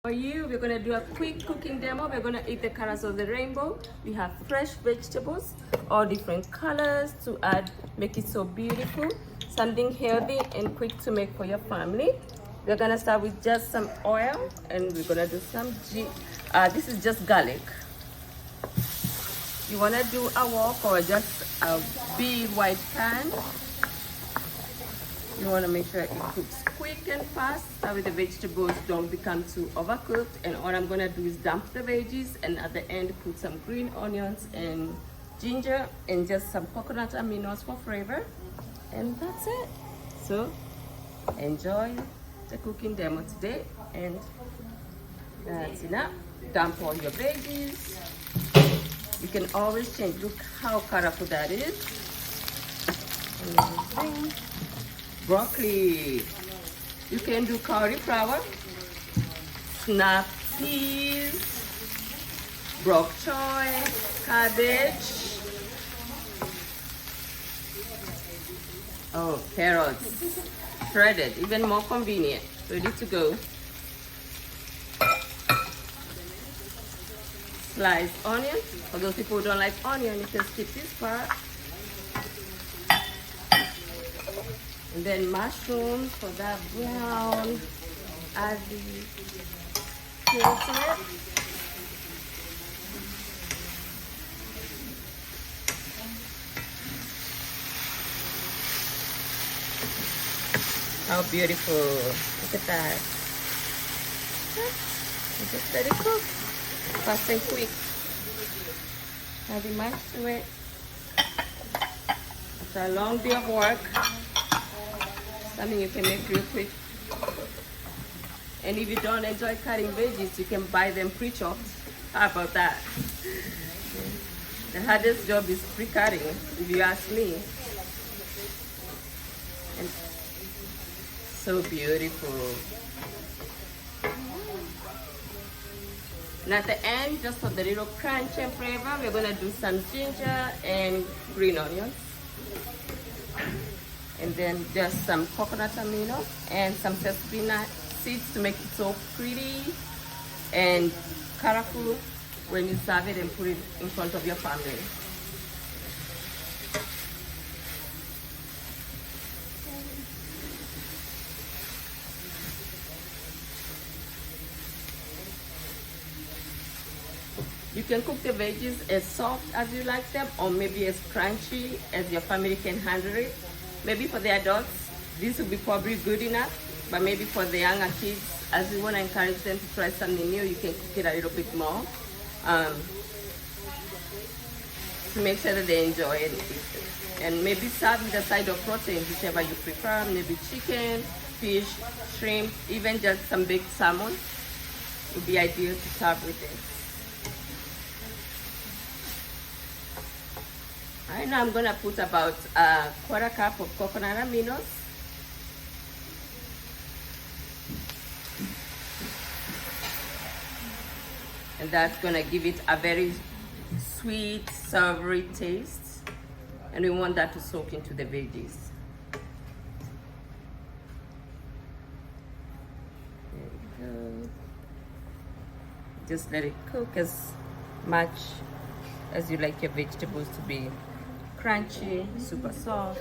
For you, we're gonna do a quick cooking demo. We're gonna eat the colors of the rainbow. We have fresh vegetables, all different colors to add, make it so beautiful. Something healthy and quick to make for your family. We're gonna start with just some oil and we're gonna do some this is just garlic. You wanna do a wok or just a big white pan. You want to make sure it cooks quick and fast, that way the vegetables don't become too overcooked. And all I'm going to do is dump the veggies and at the end put some green onions and ginger and just some coconut aminos for flavor. And that's it. So enjoy the cooking demo today, and that's enough. Dump all your veggies. You can always change. Look how colorful that is. Amazing. Broccoli. You can do cauliflower, snap peas, bok choy, cabbage. Oh, carrots, shredded, even more convenient. Ready to go. Sliced onion. For those people who don't like onion, you can skip this part. And then mushrooms for that brown, add the carrot. How beautiful. Look at that. Just let it cook. Fast and quick. Add the mash to it. After a long day of work, something you can make real quick. And if you don't enjoy cutting veggies, you can buy them pre-chopped. How about that? The hardest job is pre-cutting, if you ask me. And so beautiful. And at the end, just for the little crunch and flavor, we're gonna do some ginger and green onions. And then just some coconut amino and some sesame seeds to make it so pretty and colorful when you serve it and put it in front of your family. You can cook the veggies as soft as you like them, or maybe as crunchy as your family can handle it. Maybe for the adults, this will be probably good enough, but maybe for the younger kids, as we want to encourage them to try something new, you can cook it a little bit more to make sure that they enjoy it. And maybe serve with a side of protein, whichever you prefer, maybe chicken, fish, shrimp, even just some baked salmon would be ideal to serve with it. Right now I'm gonna put about a quarter cup of coconut aminos. And that's gonna give it a very sweet, savory taste. And we want that to soak into the veggies. There we go. Just let it cook as much as you like your vegetables to be crunchy, super soft.